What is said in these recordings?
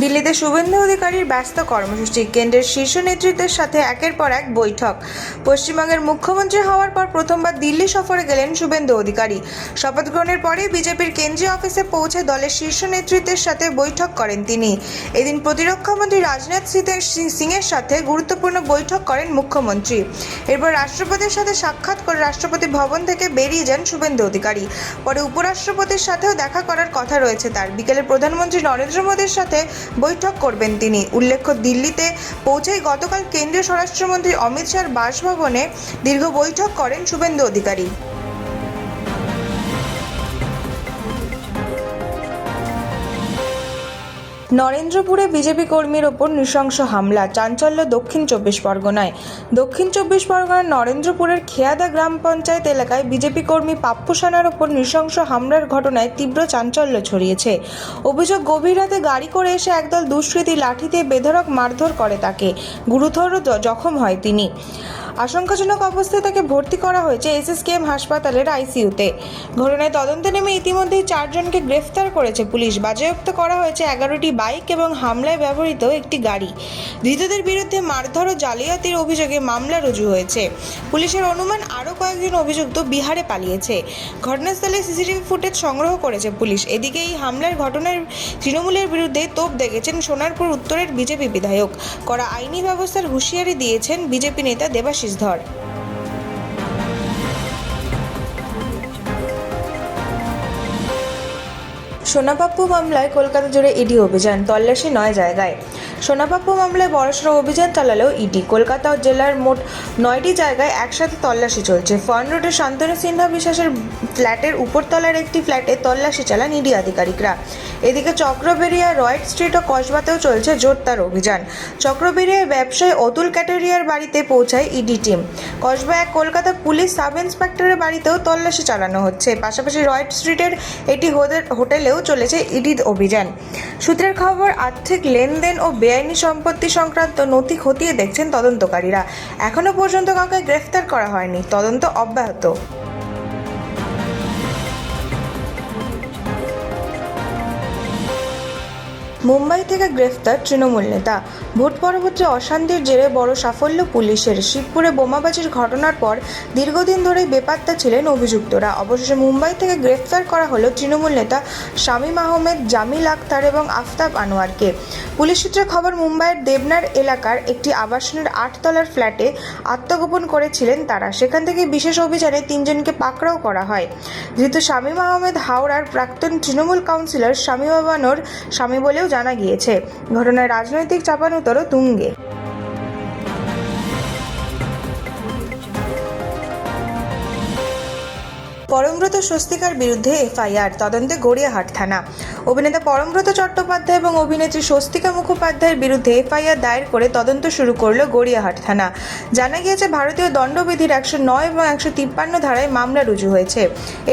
দিল্লিতে শুভেন্দু অধিকারীর ব্যস্ত কর্মসূচি, কেন্দ্রের শীর্ষ নেতৃত্বের সাথে একের পর এক বৈঠক। পশ্চিমবঙ্গের মুখ্যমন্ত্রী হওয়ার পর প্রথমবার দিল্লি সফরে গেলেন শুভেন্দু অধিকারী। শপথ গ্রহণের পরেই বিজেপির কেন্দ্রীয় অফিসে পৌঁছে দলের শীর্ষ নেতৃত্বের সাথে বৈঠক করেন তিনি। এদিন প্রতিরক্ষামন্ত্রী রাজনাথ সিংয়ের সাথে গুরুত্বপূর্ণ বৈঠক করেন মুখ্যমন্ত্রী। এরপর রাষ্ট্রপতির সাথে সাক্ষাৎ করে রাষ্ট্রপতি ভবন থেকে বেরিয়ে যান শুভেন্দু অধিকারী। পরে উপরাষ্ট্রপতির সাথেও দেখা করার কথা রয়েছে তার। বিকেলে প্রধানমন্ত্রী নরেন্দ্র মোদীর সাথে বৈঠক করবেন তিনি। উল্লেখ্য, দিল্লিতে পৌঁছেই গতকাল কেন্দ্রীয় স্বরাষ্ট্রমন্ত্রী অমিত শাহর বাসভবনে দীর্ঘ বৈঠক করেন শুভেন্দু অধিকারী। নরেন্দ্রপুরে বিজেপি কর্মীর ওপর নৃশংস হামলা, চাঞ্চল্য দক্ষিণ চব্বিশ পরগনায়। দক্ষিণ চব্বিশ পরগনার নরেন্দ্রপুরের খেয়াদা গ্রাম পঞ্চায়েত এলাকায় বিজেপি কর্মী পাপ্পু সানার ওপর নৃশংস হামলার ঘটনায় তীব্র চাঞ্চল্য ছড়িয়েছে। অভিযোগ, গভীর রাতে গাড়ি করে এসে একদল দুষ্কৃতী লাঠি দিয়ে বেধড়ক মারধর করে তাকে। গুরুতর জখম হয় তিনি। আশঙ্কাজনক অবস্থায় তাকে ভর্তি করা হয়েছে এসএসকেএম হাসপাতালের আইসিইউতে। ঘটনায় তদন্তে নেমে ইতিমধ্যেই 4 জনকে গ্রেফতার করেছে পুলিশ। বাজেয়াপ্ত করা হয়েছে 11টি বাইক এবং হামলায় ব্যবহৃত একটি গাড়ি। ধৃতদের বিরুদ্ধে মারধর ও জালিয়াতির অভিযোগে মামলা রুজু হয়েছে। পুলিশের অনুমান আরও কয়েকজন অভিযুক্ত বিহারে পালিয়েছে। ঘটনাস্থলে সিসিটিভি ফুটেজ সংগ্রহ করেছে পুলিশ। এদিকে এই হামলার ঘটনায় তৃণমূলের বিরুদ্ধে তোপ দেখেছেন সোনারপুর উত্তরের বিজেপি বিধায়ক। কড়া আইনি ব্যবস্থার হুঁশিয়ারি দিয়েছেন বিজেপি নেতা দেবাশিস ধর। সোনাপাপ্পু মামলায় কলকাতা জুড়ে ইডি অভিযান, তল্লাশি 9 জায়গায়। সোনাপাপ্পু মামলায় বড়সড় অভিযান চালালেও ইডি। কলকাতা জেলার মোট 9টি জায়গায় একসাথে তল্লাশি চলছে। ফার্ন রোডের শান্তনু সিনহা বিশ্বাসের ফ্ল্যাটের উপরতলার একটি ফ্ল্যাটে তল্লাশি চালান ইডি আধিকারিকরা। এদিকে চক্রবেড়িয়া, রয়েট স্ট্রিট ও কসবাতেও চলছে জোরদার অভিযান। চক্রবেড়িয়ায় ব্যবসায়ী অতুল ক্যাটেরিয়ার বাড়িতে পৌঁছায় ইডি টিম। কসবা এক কলকাতা পুলিশ সাব ইন্সপেক্টরের বাড়িতেও তল্লাশি চালানো হচ্ছে। পাশাপাশি রয়েট স্ট্রিটের একটি হোটেলেও চলেছে ইডির অভিযান। সূত্রের খবর, আর্থিক লেনদেন ও বেআইনি সম্পত্তি সংক্রান্ত নথি খতিয়ে দেখছেন তদন্তকারীরা। এখনো পর্যন্ত কাউকে গ্রেফতার করা হয়নি, তদন্ত অব্যাহত। মুম্বাই থেকে গ্রেফতার তৃণমূল নেতা। ভোট পরবর্তী অশান্তির জেরে বড় সাফল্য পুলিশের। শিবপুরে বোমাবাজির ঘটনার পর দীর্ঘদিন ধরেই বেপাত্তা ছিলেন অভিযুক্তরা। অবশেষে মুম্বাই থেকে গ্রেফতার করা হলো তৃণমূল নেতা শামীম আহমেদ, জামিল আখতার এবং আফতাব আনোয়ারকে। পুলিশ সূত্রে খবর, মুম্বাইয়ের দেবনার এলাকার একটি আবাসনের 8 তলার ফ্ল্যাটে আত্মগোপন করেছিলেন তারা। সেখান থেকে বিশেষ অভিযানে 3 জনকে পাকড়াও করা হয়। ধৃত শামীম আহমেদ হাওড়ার প্রাক্তন তৃণমূল কাউন্সিলর স্বামী বাবানোর স্বামী বলেও জানা গিয়েছে। ঘটনায় রাজনৈতিক চাপানুতরও তুঙ্গে। পরমব্রত স্বস্তিকার বিরুদ্ধে এফআইআর, তদন্তে গড়িয়াহাট থানা। অভিনেতা পরমব্রত চট্টোপাধ্যায় এবং অভিনেত্রী স্বস্তিকা মুখোপাধ্যায়ের বিরুদ্ধে এফআইআর দায়ের করে তদন্ত শুরু করল গড়িয়াহাট থানা। জানা গিয়েছে, ভারতীয় দণ্ডবিধির 109 এবং 153 ধারায় মামলা রুজু হয়েছে।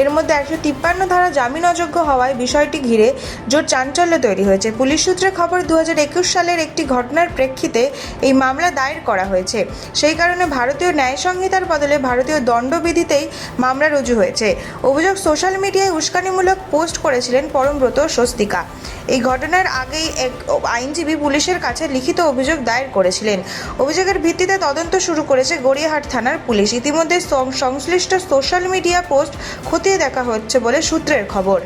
এর মধ্যে 153 ধারা জামিন অযোগ্য হওয়ায় বিষয়টি ঘিরে জোর চাঞ্চল্য তৈরি হয়েছে। পুলিশ সূত্রে খবর, 2021 সালের একটি ঘটনার প্রেক্ষিতে এই মামলা দায়ের করা হয়েছে। সেই কারণে ভারতীয় ন্যায় সংহিতার বদলে ভারতীয় দণ্ডবিধিতেই মামলা রুজু হয়েছে। অভিযোগ, সোশ্যাল মিডিয়ায় উস্কানিমূলক পোস্ট করেছিলেন পরমব্রত স্বস্তিকা। এই ঘটনার আগেই এক আইনজীবী পুলিশের কাছে লিখিত অভিযোগ দায়ের করেছিলেন। অভিযোগের ভিত্তিতে তদন্ত শুরু করেছে গড়িয়াহাট থানার পুলিশ। ইতিমধ্যে সংশ্লিষ্ট সোশ্যাল মিডিয়া পোস্ট খতিয়ে দেখা হচ্ছে বলে সূত্রের খবর।